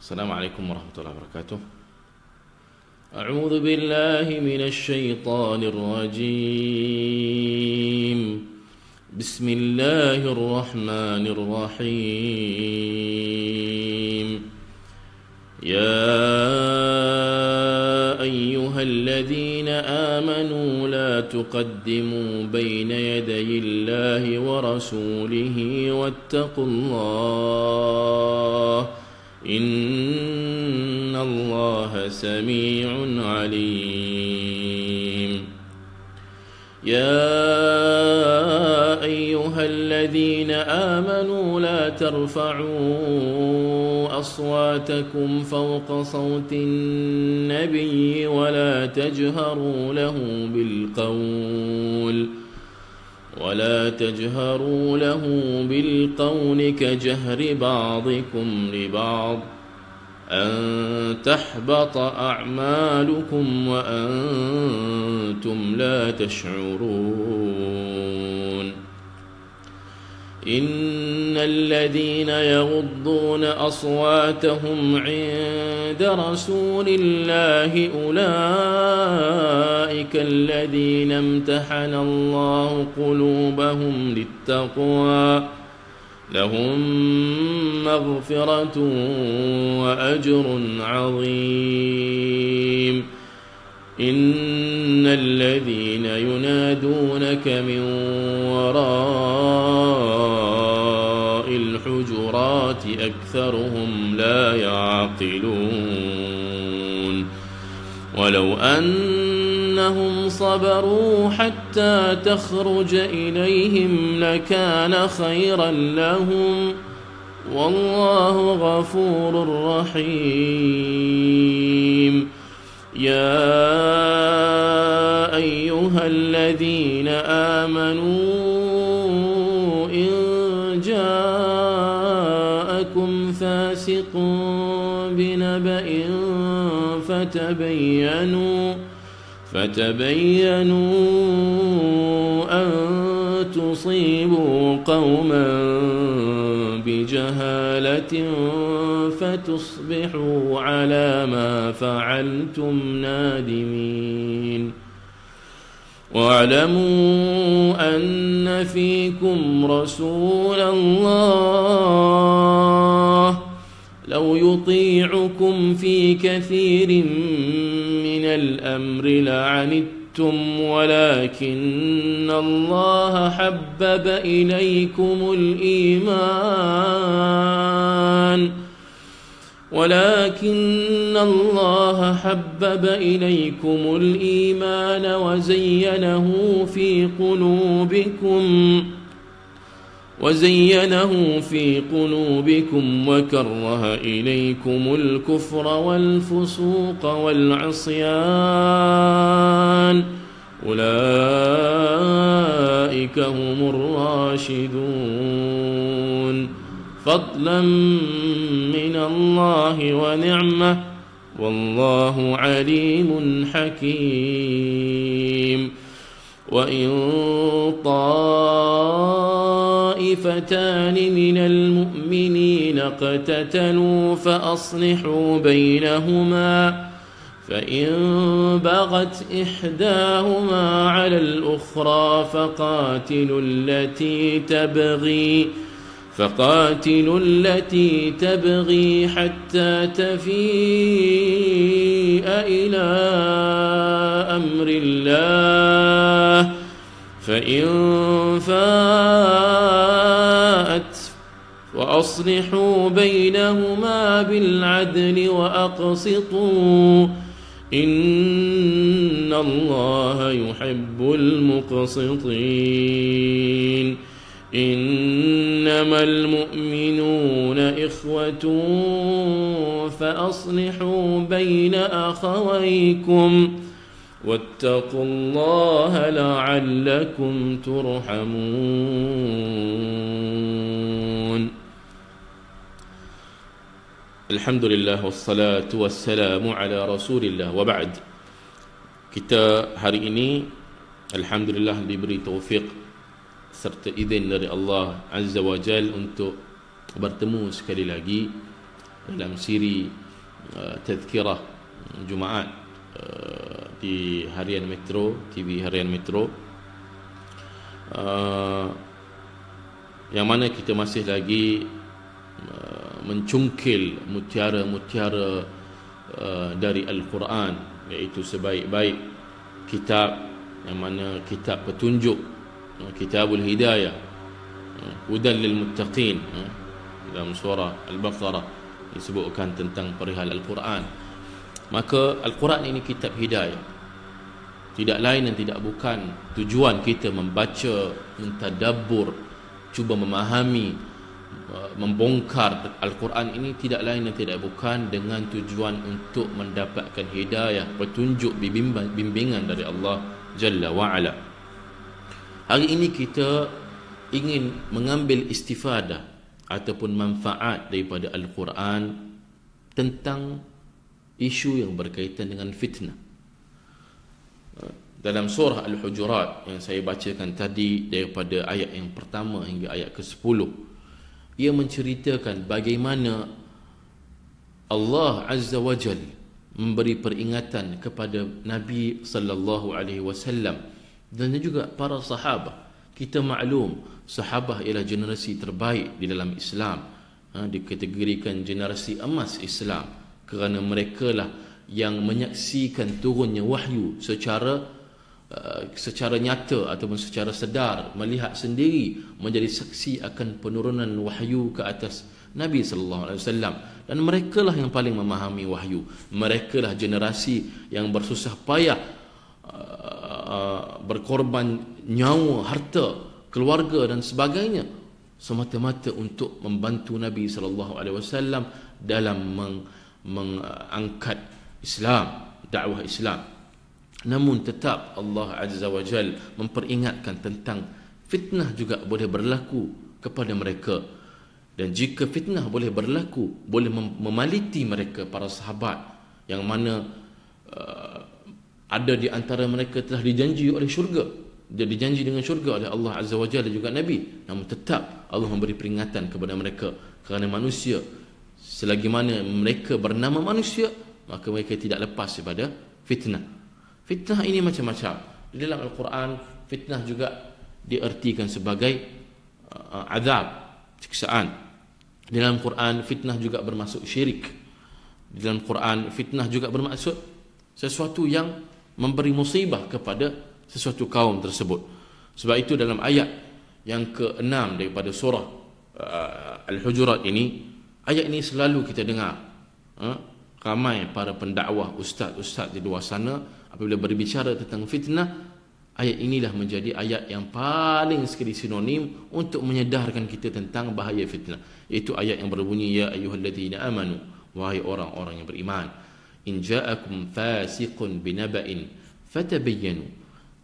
السلام عليكم ورحمة الله وبركاته. أعوذ بالله من الشيطان الرجيم. بسم الله الرحمن الرحيم. يا أيها الذين آمنوا لا تقدموا بين يدي الله ورسوله واتقوا الله إن الله سميع عليم. يا أيها الذين آمنوا لا ترفعوا أصواتكم فوق صوت النبي ولا تجهروا له بالقول كجهر بعضكم لبعض أن تحبط أعمالكم وأنتم لا تشعرون. إن الذين يغضون أصواتهم عند رسول الله أولئك الذين امتحن الله قلوبهم للتقوى لهم مغفرة وأجر عظيم. إن الذين ينادونك من وراء الحجرات أكثرهم لا يعقلون. ولو أنهم صبروا حتى تخرج إليهم لكان خيرا لهم والله غفور رحيم. يا أيها الذين آمنوا إن جاءكم فاسق بنبأ فتبينوا أن تصيبوا قوما بجهالة فتصبحوا على ما فعلتم نادمين. واعلموا أن فيكم رسول الله لو يطيعكم في كثير من الأمر لعنتم ولكن الله حبب إليكم الإيمان وزينه في قلوبكم وكره إليكم الكفر والفسوق والعصيان أولئك هم الراشدون فضلا من الله ونعمة والله عليم حكيم. وإن طائفتان من المؤمنين اقتتلوا فأصلحوا بينهما فإن بغت إحداهما على الأخرى فقاتلوا التي تبغي حتى تفيء إلى أمر الله فإن فاءت وأصلحوا بينهما بالعدل وأقسطوا إن الله يحب المقسطين. إنما المؤمنون إخوة فأصلحوا بين أخويكم واتقوا الله لعلكم ترحمون. الحمد لله والصلاة والسلام على رسول الله وبعد. Kita hari ini alhamdulillah diberi taufik serta izin dari Allah Azza wa Jal untuk bertemu sekali lagi dalam siri Tazkirah Jumaat di harian Metro, TV harian Metro, yang mana kita masih lagi mencungkil mutiara-mutiara dari Al-Quran, iaitu sebaik-baik kitab, yang mana kitab petunjuk, Kitabul Hidayah, Hudan lil Muttaqin. Dalam surah Al-Baqarah disebutkan tentang perihal Al-Quran. Maka Al-Quran ini kitab hidayah, tidak lain dan tidak bukan tujuan kita membaca, mentadabbur, cuba memahami, membongkar Al-Quran ini tidak lain dan tidak bukan dengan tujuan untuk mendapatkan hidayah, petunjuk, bimbingan dari Allah Jalla wa'ala. Hari ini kita ingin mengambil istifadah ataupun manfaat daripada Al-Quran tentang isu yang berkaitan dengan fitnah. Dalam surah Al-Hujurat yang saya bacakan tadi, daripada ayat yang pertama hingga ayat ke-10, ia menceritakan bagaimana Allah Azza wa Jal memberi peringatan kepada Nabi sallallahu alaihi wasallam dan juga para sahabat. Kita maklum, sahabat ialah generasi terbaik di dalam Islam, dikategorikan generasi emas Islam, kerana mereka lah yang menyaksikan turunnya wahyu secara nyata ataupun secara sedar, melihat sendiri, menjadi saksi akan penurunan wahyu ke atas Nabi sallallahu alaihi wasallam, dan mereka lah yang paling memahami wahyu. Mereka lah generasi yang bersusah payah, berkorban nyawa, harta, keluarga dan sebagainya, semata-mata untuk membantu Nabi sallallahu alaihi wasallam dalam mengangkat Islam, dakwah Islam. Namun tetap Allah Azza wa Jal memperingatkan tentang fitnah juga boleh berlaku kepada mereka. Dan jika fitnah boleh berlaku, boleh memaliti mereka, para sahabat, yang mana ada di antara mereka telah dijanji oleh syurga, dia dijanji dengan syurga oleh Allah Azza wa Jalla juga Nabi. Namun tetap Allah memberi peringatan kepada mereka, kerana manusia, selagi mana mereka bernama manusia, maka mereka tidak lepas daripada fitnah. Fitnah ini macam-macam. Di dalam Al-Quran, fitnah juga diertikan sebagai azab, siksaan. Di dalam Quran, fitnah juga bermaksud syirik. Di dalam Quran, fitnah juga bermaksud sesuatu yang memberi musibah kepada sesuatu kaum tersebut. Sebab itu dalam ayat yang ke-6 daripada surah Al-Hujurat ini, ayat ini selalu kita dengar. Ramai para pendakwah, ustaz-ustaz di luar sana, apabila berbicara tentang fitnah, ayat inilah menjadi ayat yang paling sekali sinonim untuk menyedarkan kita tentang bahaya fitnah. Itu ayat yang berbunyi, ya ayyuhalladzina amanu, wahai orang-orang yang beriman, in ja'akum fasiqun binaba'in fatabayyanu,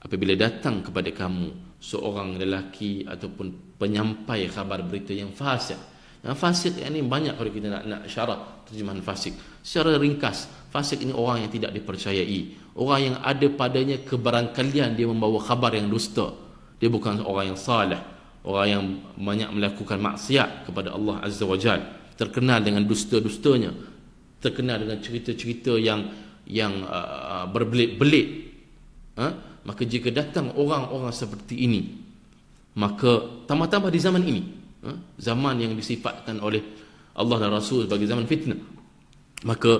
apabila datang kepada kamu seorang lelaki ataupun penyampai khabar berita yang fasik. Yang fasik ini banyak kalau kita nak syarah terjemahan fasik. Secara ringkas, fasik ini orang yang tidak dipercayai, orang yang ada padanya kebarangkalian dia membawa khabar yang dusta. Dia bukan orang yang saleh, orang yang banyak melakukan maksiat kepada Allah Azza wa Jal, terkenal dengan dusta-dustanya, terkenal dengan cerita-cerita yang berbelit-belit. Maka jika datang orang-orang seperti ini, maka tambah-tambah di zaman ini, zaman yang disifatkan oleh Allah dan Rasul sebagai zaman fitnah, maka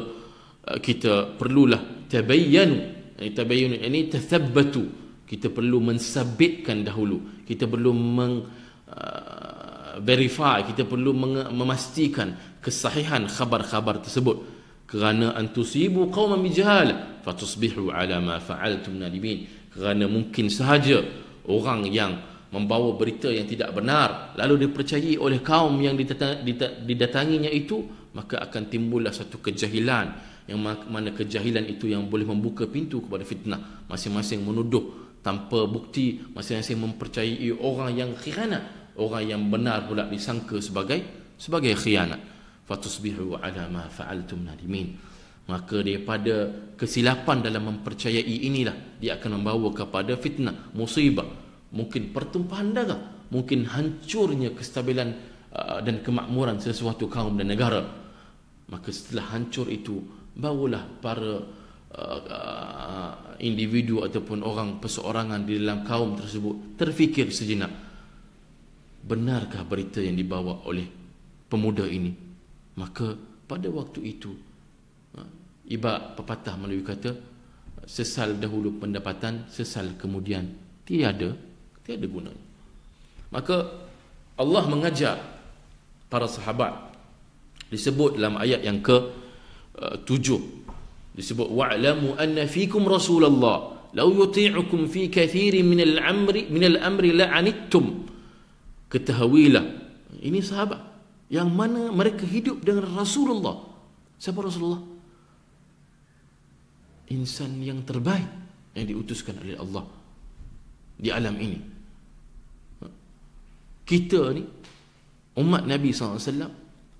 kita perlulah tabayyanu. Tabayyun ini tathabbatu, kita perlu mensabitkan dahulu, kita perlu verify, kita perlu memastikan kesahihan khabar-khabar tersebut, kerana antusibu qauman bijahalah fatusbihu ala ma fa'altum nadimin, kerana mungkin sahaja orang yang membawa berita yang tidak benar lalu dipercayai oleh kaum yang didatanginya itu, maka akan timbullah satu kejahilan, yang mana kejahilan itu yang boleh membuka pintu kepada fitnah. Masing-masing menuduh tanpa bukti, masing-masing mempercayai orang yang khianat, orang yang benar pula disangka sebagai khianat. Fatusbihu ala ma fa'altum nadimin. Maka daripada kesilapan dalam mempercayai inilah dia akan membawa kepada fitnah, musibah, mungkin pertumpahan darah, mungkin hancurnya kestabilan dan kemakmuran sesuatu kaum dan negara. Maka setelah hancur itu, barulah para individu ataupun orang perseorangan di dalam kaum tersebut terfikir sejenak, benarkah berita yang dibawa oleh pemuda ini? Maka pada waktu itu, ibarat pepatah Melayu kata, sesal dahulu pendapatan, sesal kemudian tiada gunanya. Maka Allah mengajar para sahabat, disebut dalam ayat yang ke-7, disebut wa'lamu anna fikum rasulullah law yuti'ukum fi kathirin min al-amri la'anittum. Ketahuilah, ini sahabat yang mana mereka hidup dengan Rasulullah. Siapa Rasulullah? Insan yang terbaik yang diutuskan oleh Allah di alam ini. Kita ni umat Nabi SAW,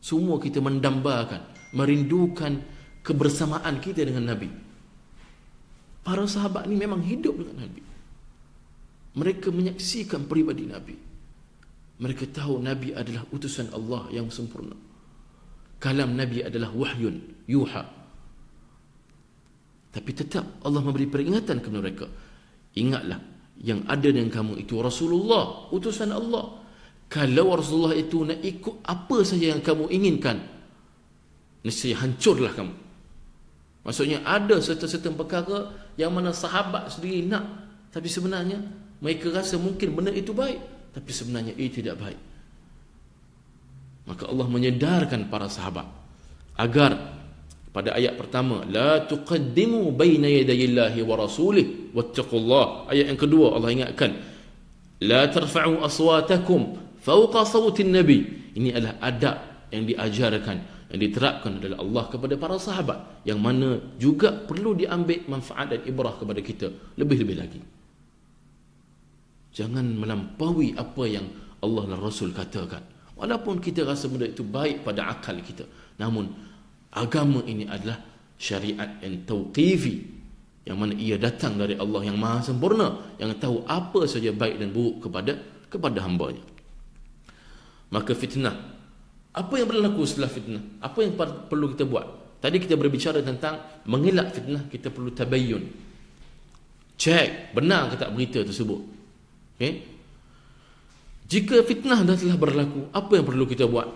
semua kita mendambakan, merindukan kebersamaan kita dengan Nabi. Para sahabat ni memang hidup dengan Nabi. Mereka menyaksikan peribadi Nabi. Mereka tahu Nabi adalah utusan Allah yang sempurna. Kalam Nabi adalah wahyun, yuha. Tapi tetap Allah memberi peringatan kepada mereka. Ingatlah, yang ada dengan kamu itu Rasulullah, utusan Allah. Kalau Rasulullah itu nak ikut apa saja yang kamu inginkan, nescaya hancurlah kamu. Maksudnya ada serta-serta perkara yang mana sahabat sendiri nak, tapi sebenarnya mereka rasa mungkin benda itu baik, tapi sebenarnya ia tidak baik. Maka Allah menyedarkan para sahabat agar pada ayat pertama, la tuqaddimu baina yadayillahi wa rasulih wattaqullah. Ayat yang kedua Allah ingatkan, la tarfa'u aswatakum fawqa sawtin nabi. Ini adalah adab yang diajarkan, yang diterapkan oleh Allah kepada para sahabat, yang mana juga perlu diambil manfaat dan ibrah kepada kita lebih-lebih lagi. Jangan melampaui apa yang Allah dan Rasul katakan. Walaupun kita rasa benda itu baik pada akal kita, namun agama ini adalah syariat yang tauqifi, yang mana ia datang dari Allah yang maha sempurna, yang tahu apa saja baik dan buruk kepada hamba-Nya. Maka fitnah, apa yang berlaku setelah fitnah? Apa yang perlu kita buat? Tadi kita berbicara tentang mengelak fitnah, kita perlu tabayyun. Cek benar ke tak berita tersebut. Okay? Jika fitnah dah telah berlaku, apa yang perlu kita buat?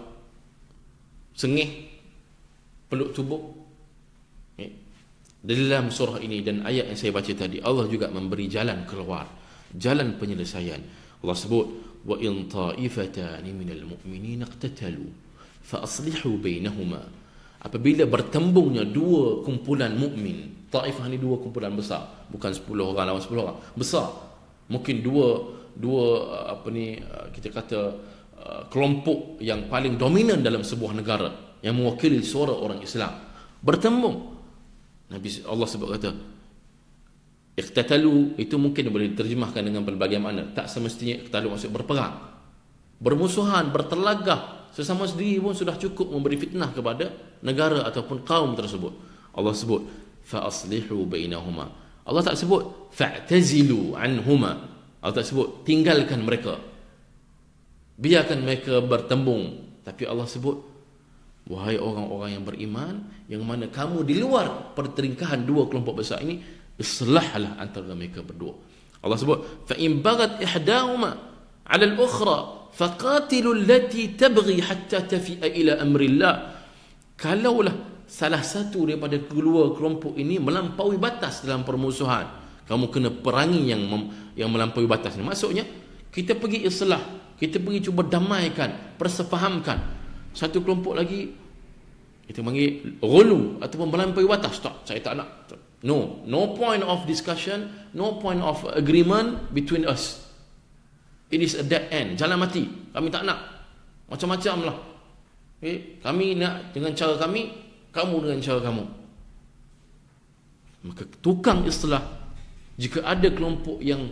Sengih, peluk tubuh. Okay? Dalam surah ini dan ayat yang saya baca tadi, Allah juga memberi jalan keluar, jalan penyelesaian. Allah sebut, wa in ta'ifatani minal mu'minin iqtatalu fa aslihu bainahuma. Apabila bertembungnya dua kumpulan mukmin, taifah ni dua kumpulan besar, bukan 10 orang lawan 10 orang, besar. Mungkin dua kita kata kelompok yang paling dominan dalam sebuah negara yang mewakili suara orang Islam bertembung. Nabi Allah sebut kata iqtatalu, itu mungkin boleh diterjemahkan dengan berbagai makna. Tak semestinya iqtatalu maksud berperang, bermusuhan, bertelagah sesama sendiri pun sudah cukup memberi fitnah kepada negara ataupun kaum tersebut. Allah sebut fa aslihu bainahuma. Allah tak sebut fa'tazilu anhuma. Allah tak sebut tinggalkan mereka, biarkan mereka bertembung. Tapi Allah sebut, wahai orang-orang yang beriman, yang mana kamu di luar pertelingkahan dua kelompok besar ini, islahlah antara mereka berdua. Allah sebut, fa in baghat ihdahuma 'ala al-ukhra faqatilu allati tabghi hatta tafi'a ila amrillah. Kalaulah salah satu daripada kedua kelompok ini melampaui batas dalam permusuhan, kamu kena perangi yang melampaui batas ni. Maksudnya kita pergi islah, kita pergi cuba damaikan, persefahamkan. Satu kelompok lagi kita panggil ghulu ataupun melampaui batas. Tak, saya tak nak. No point of discussion, no point of agreement between us. It is a dead end, jalan mati. Kami tak nak. Macam-macam lah. Okay? Kami nak dengan cara kami, kamu dengan cara kamu. Maka tukang islah, jika ada kelompok yang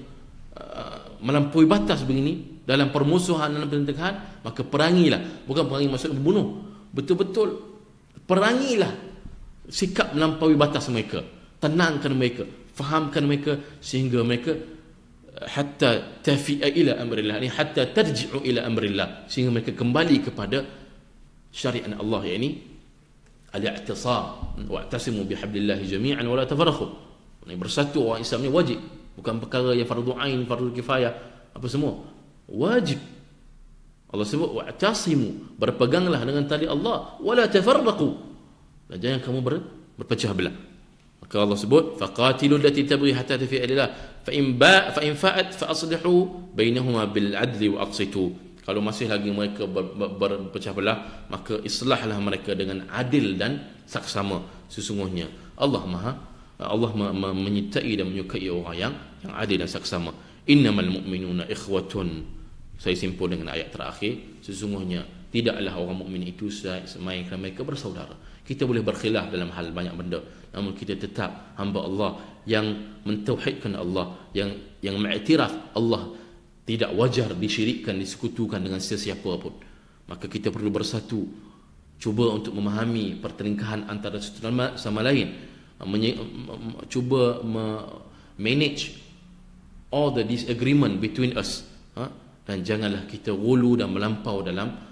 melampaui batas begini dalam permusuhan, dalam pertentangan, maka perangilah. Bukan perangi maksud membunuh, betul-betul perangilah sikap melampaui batas mereka. Tenangkan mereka, fahamkan mereka, sehingga mereka hatta tafi'a ila amrillah, ni hatta tarji'u ila amrillah, sehingga mereka kembali kepada syariat Allah, yakni al-i'tisam, wa'tasimu bihablillahi jami'an wa la tafarraqu. Ini bersatu orang Islam ni wajib, bukan perkara yang fardu ain, fardu kifayah, apa semua. Wajib. Allah sebut wa'tasimu, berpeganglah dengan tali Allah, wa la tafarraqu. Dan jangan kamu berpecah belah. Maka Allah sebut faqatilul lati tabghi hatta tafi'a ilillah fa in fa'at fa aslihu bainahuma bil adli wa aqsitu. Kalau masih lagi mereka berpecah belah, maka islahlah mereka dengan adil dan saksama. Sesungguhnya Allah menyertai dan menyukai orang yang adil dan saksama. Innamal mu'minuna ikhwatun. Saya simpul dengan ayat terakhir. Sesungguhnya tidaklah orang mukmin itu melainkan mereka bersaudara. Kita boleh berkhilaf dalam hal banyak benda, namun kita tetap hamba Allah yang mentauhidkan Allah, yang mengiktiraf Allah tidak wajar disyirikkan, disekutukan dengan sesiapa pun. Maka kita perlu bersatu, cuba untuk memahami pertelingkahan antara satu sama lain, cuba manage all the disagreement between us, dan janganlah kita gulu dan melampau dalam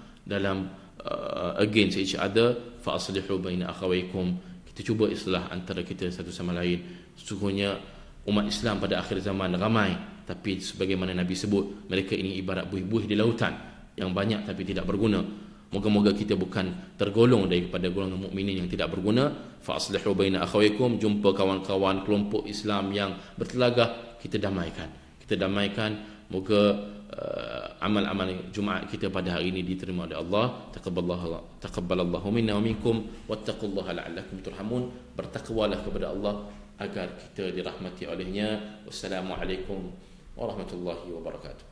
against each other. Fa aslihu baina akhawaykum. Kita cuba islah antara kita satu sama lain. Sesungguhnya umat Islam pada akhir zaman ramai, tapi sebagaimana Nabi sebut, mereka ini ibarat buih-buih di lautan yang banyak tapi tidak berguna. Moga-moga kita bukan tergolong daripada golongan mukminin yang tidak berguna. Fa aslihu baina akhawaykum. Jumpa kawan-kawan kelompok Islam yang bertelagah, kita damaikan. Moga amal-amal Jumaat kita pada hari ini diterima oleh Allah. Taqabbalallahu minna wa minkum wattaqullaha la'allakum turhamun. Bertakwalah kepada Allah agar kita dirahmati olehnya. Wassalamualaikum warahmatullahi wabarakatuh.